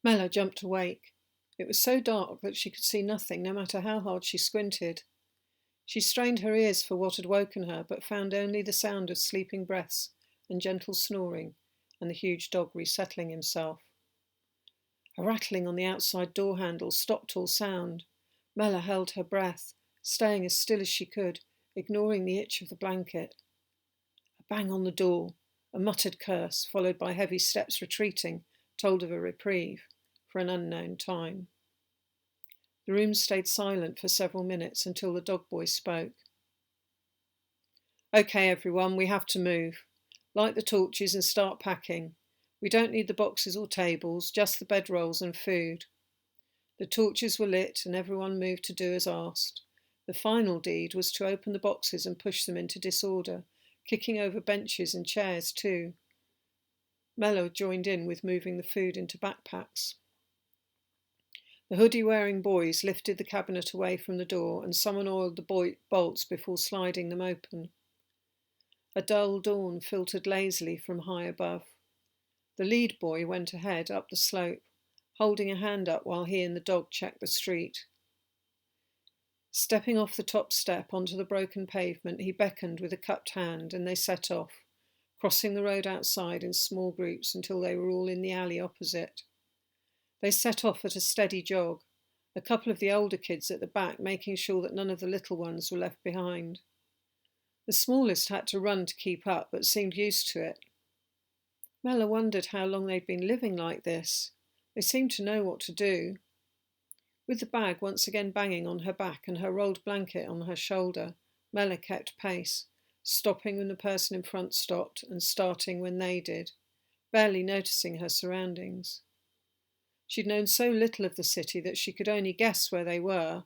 Mella jumped awake. It was so dark that she could see nothing, no matter how hard she squinted. She strained her ears for what had woken her, but found only the sound of sleeping breaths and gentle snoring, and the huge dog resettling himself. A rattling on the outside door handle stopped all sound. Mella held her breath, staying as still as she could, ignoring the itch of the blanket. A bang on the door, a muttered curse, followed by heavy steps retreating, told of a reprieve, for an unknown time. The room stayed silent for several minutes until the dog boy spoke. "Okay, everyone, we have to move. Light the torches and start packing. We don't need the boxes or tables, just the bedrolls and food." The torches were lit and everyone moved to do as asked. The final deed was to open the boxes and push them into disorder, kicking over benches and chairs too. Mella joined in with moving the food into backpacks. The hoodie-wearing boys lifted the cabinet away from the door and someone oiled the bolts before sliding them open. A dull dawn filtered lazily from high above. The lead boy went ahead up the slope, holding a hand up while he and the dog checked the street. Stepping off the top step onto the broken pavement, he beckoned with a cupped hand and they set off, crossing the road outside in small groups until they were all in the alley opposite. They set off at a steady jog, a couple of the older kids at the back making sure that none of the little ones were left behind. The smallest had to run to keep up, but seemed used to it. Mella wondered how long they'd been living like this. They seemed to know what to do. With the bag once again banging on her back and her rolled blanket on her shoulder, Mella kept pace, stopping when the person in front stopped and starting when they did, barely noticing her surroundings. She'd known so little of the city that she could only guess where they were.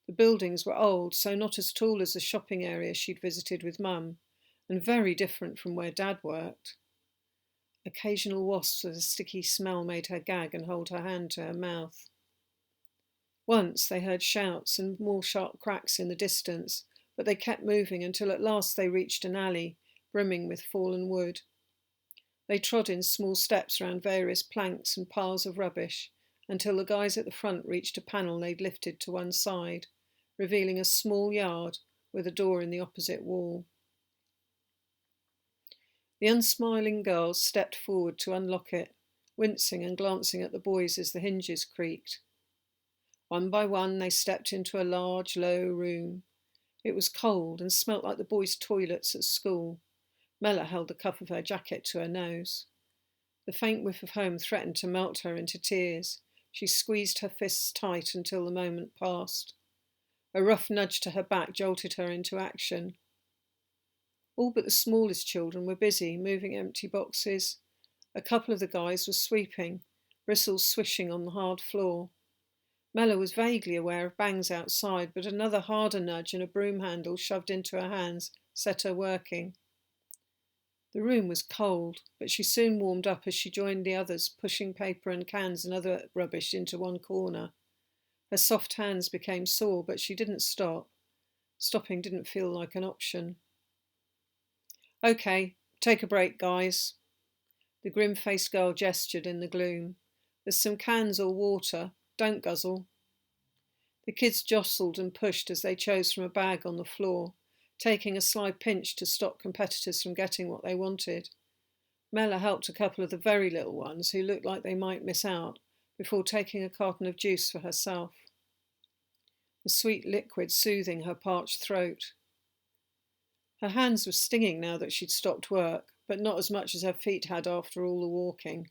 The buildings were old, so not as tall as the shopping area she'd visited with Mum, and very different from where Dad worked. Occasional wasps with a sticky smell made her gag and hold her hand to her mouth. Once they heard shouts and more sharp cracks in the distance, but they kept moving until at last they reached an alley, brimming with fallen wood. They trod in small steps round various planks and piles of rubbish, until the guys at the front reached a panel they'd lifted to one side, revealing a small yard with a door in the opposite wall. The unsmiling girls stepped forward to unlock it, wincing and glancing at the boys as the hinges creaked. One by one they stepped into a large, low room. It was cold and smelt like the boys' toilets at school. Mella held the cuff of her jacket to her nose. The faint whiff of home threatened to melt her into tears. She squeezed her fists tight until the moment passed. A rough nudge to her back jolted her into action. All but the smallest children were busy, moving empty boxes. A couple of the guys were sweeping, bristles swishing on the hard floor. Mella was vaguely aware of bangs outside, but another harder nudge and a broom handle shoved into her hands set her working. The room was cold, but she soon warmed up as she joined the others, pushing paper and cans and other rubbish into one corner. Her soft hands became sore, but she didn't stop. Stopping didn't feel like an option. "Okay, take a break, guys." The grim-faced girl gestured in the gloom. "There's some cans or water. Don't guzzle." The kids jostled and pushed as they chose from a bag on the floor, taking a sly pinch to stop competitors from getting what they wanted. Mella helped a couple of the very little ones who looked like they might miss out, before taking a carton of juice for herself, the sweet liquid soothing her parched throat. Her hands were stinging now that she'd stopped work, but not as much as her feet had after all the walking.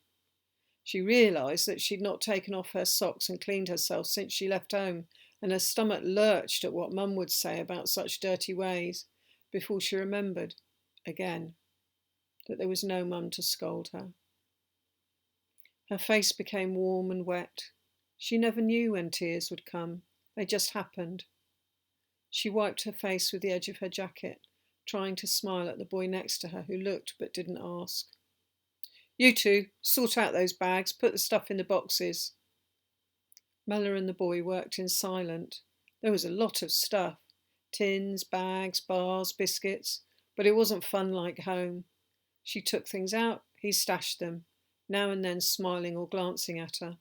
She realised that she'd not taken off her socks and cleaned herself since she left home, and her stomach lurched at what Mum would say about such dirty ways, before she remembered, again, that there was no Mum to scold her. Her face became warm and wet. She never knew when tears would come. They just happened. She wiped her face with the edge of her jacket, trying to smile at the boy next to her who looked but didn't ask. "You two, sort out those bags, put the stuff in the boxes." Mella and the boy worked in silence. There was a lot of stuff. Tins, bags, bars, biscuits, but it wasn't fun like home. She took things out, he stashed them, now and then smiling or glancing at her.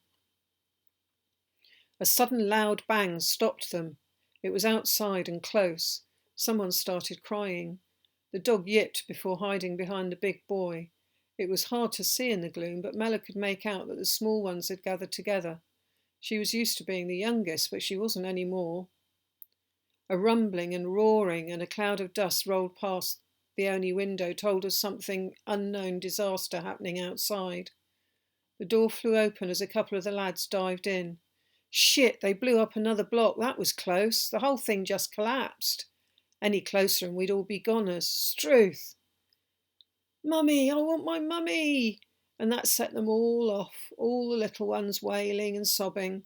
A sudden loud bang stopped them. It was outside and close. Someone started crying. The dog yipped before hiding behind the big boy. It was hard to see in the gloom, but Mella could make out that the small ones had gathered together. She was used to being the youngest, but she wasn't any more. A rumbling and roaring and a cloud of dust rolled past the only window, told us something unknown disaster happening outside. The door flew open as a couple of the lads dived in. Shit, they blew up another block. That was close. The whole thing just collapsed. Any closer and we'd all be goners. Struth! Mummy, I want my mummy! And that set them all off, all the little ones wailing and sobbing.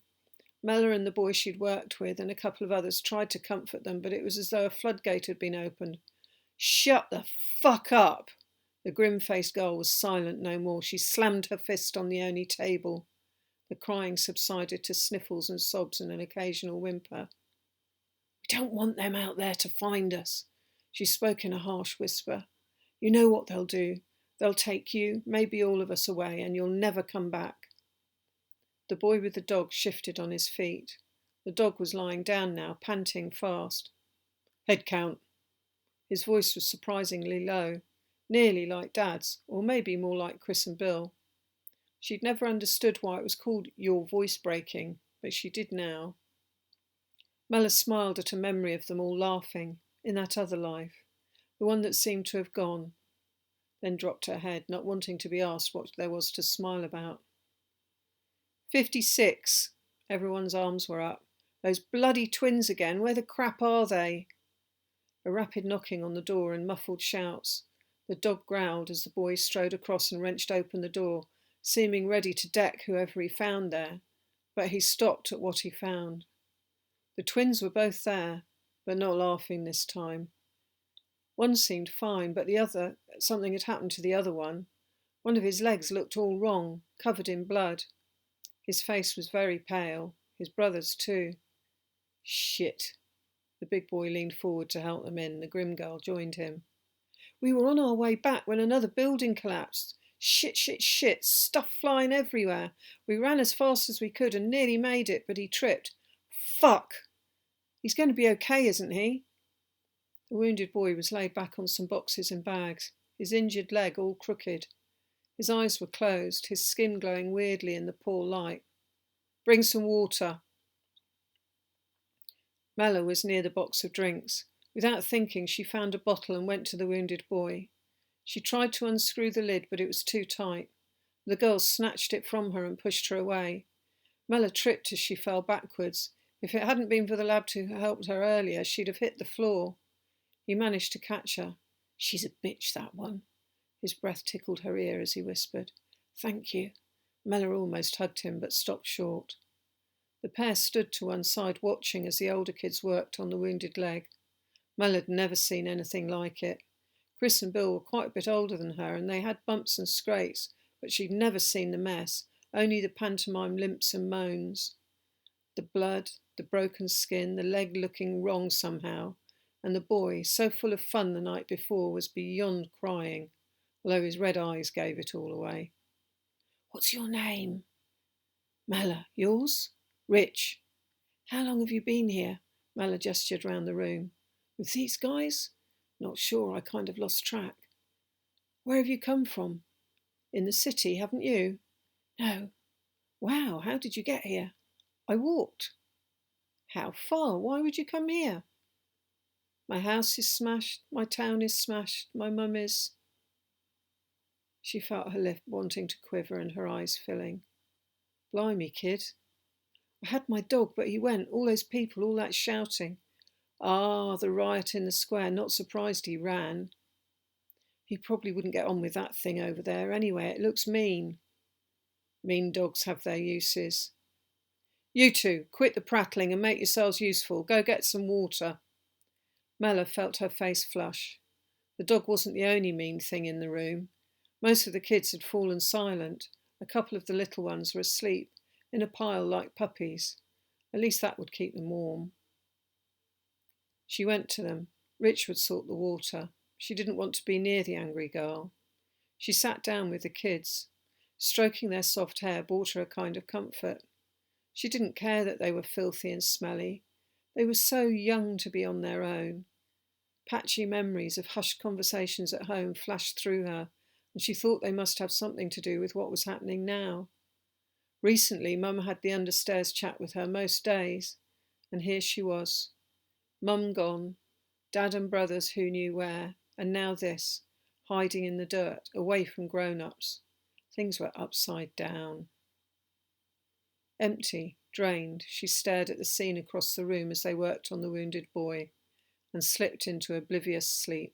Mella and the boy she'd worked with and a couple of others tried to comfort them, but it was as though a floodgate had been opened. Shut the fuck up! The grim-faced girl was silent no more. She slammed her fist on the only table. The crying subsided to sniffles and sobs and an occasional whimper. We don't want them out there to find us. She spoke in a harsh whisper. You know what they'll do. They'll take you, maybe all of us, away, and you'll never come back. The boy with the dog shifted on his feet. The dog was lying down now, panting fast. Head count. His voice was surprisingly low, nearly like Dad's, or maybe more like Chris and Bill. She'd never understood why it was called your voice breaking, but she did now. Mella smiled at a memory of them all laughing, in that other life, the one that seemed to have gone, then dropped her head, not wanting to be asked what there was to smile about. 56. Everyone's arms were up. Those bloody twins again. Where the crap are they? A rapid knocking on the door and muffled shouts. The dog growled as the boy strode across and wrenched open the door, seeming ready to deck whoever he found there, but he stopped at what he found. The twins were both there, but not laughing this time. One seemed fine, but the other, something had happened to the other one. One of his legs looked all wrong, covered in blood. His face was very pale, his brother's too. Shit. The big boy leaned forward to help them in. The grim girl joined him. We were on our way back when another building collapsed. Shit, shit, shit. Stuff flying everywhere. We ran as fast as we could and nearly made it, but he tripped. Fuck! He's going to be okay, isn't he? The wounded boy was laid back on some boxes and bags, his injured leg all crooked. His eyes were closed, his skin glowing weirdly in the poor light. Bring some water. Mella was near the box of drinks. Without thinking, she found a bottle and went to the wounded boy. She tried to unscrew the lid, but it was too tight. The girl snatched it from her and pushed her away. Mella tripped as she fell backwards. If it hadn't been for the lad who helped her earlier, she'd have hit the floor. He managed to catch her. She's a bitch, that one. His breath tickled her ear as he whispered, Thank you. Mella almost hugged him, but stopped short. The pair stood to one side watching as the older kids worked on the wounded leg. Mella had never seen anything like it. Chris and Bill were quite a bit older than her, and they had bumps and scrapes, but she'd never seen the mess, only the pantomime limps and moans. The blood, the broken skin, the leg looking wrong somehow, and the boy, so full of fun the night before, was beyond crying, although his red eyes gave it all away. What's your name? Mella. Yours? Rich. How long have you been here? Mella gestured round the room. With these guys? Not sure, I kind of lost track. Where have you come from? In the city, haven't you? No. Wow, how did you get here? I walked. How far? Why would you come here? My house is smashed, my town is smashed, my mum is... She felt her lip wanting to quiver and her eyes filling. Blimey, kid. I had my dog, but he went. All those people, all that shouting. Ah, the riot in the square. Not surprised he ran. He probably wouldn't get on with that thing over there anyway. It looks mean. Mean dogs have their uses. You two, quit the prattling and make yourselves useful. Go get some water. Mella felt her face flush. The dog wasn't the only mean thing in the room. Most of the kids had fallen silent. A couple of the little ones were asleep, in a pile like puppies. At least that would keep them warm. She went to them. Rich would sort the water. She didn't want to be near the angry girl. She sat down with the kids. Stroking their soft hair brought her a kind of comfort. She didn't care that they were filthy and smelly. They were so young to be on their own. Patchy memories of hushed conversations at home flashed through her, and she thought they must have something to do with what was happening now. Recently, Mum had the understairs chat with her most days, and here she was. Mum gone, Dad and brothers who knew where, and now this, hiding in the dirt, away from grown-ups. Things were upside down. Empty, drained, she stared at the scene across the room as they worked on the wounded boy, and slipped into oblivious sleep.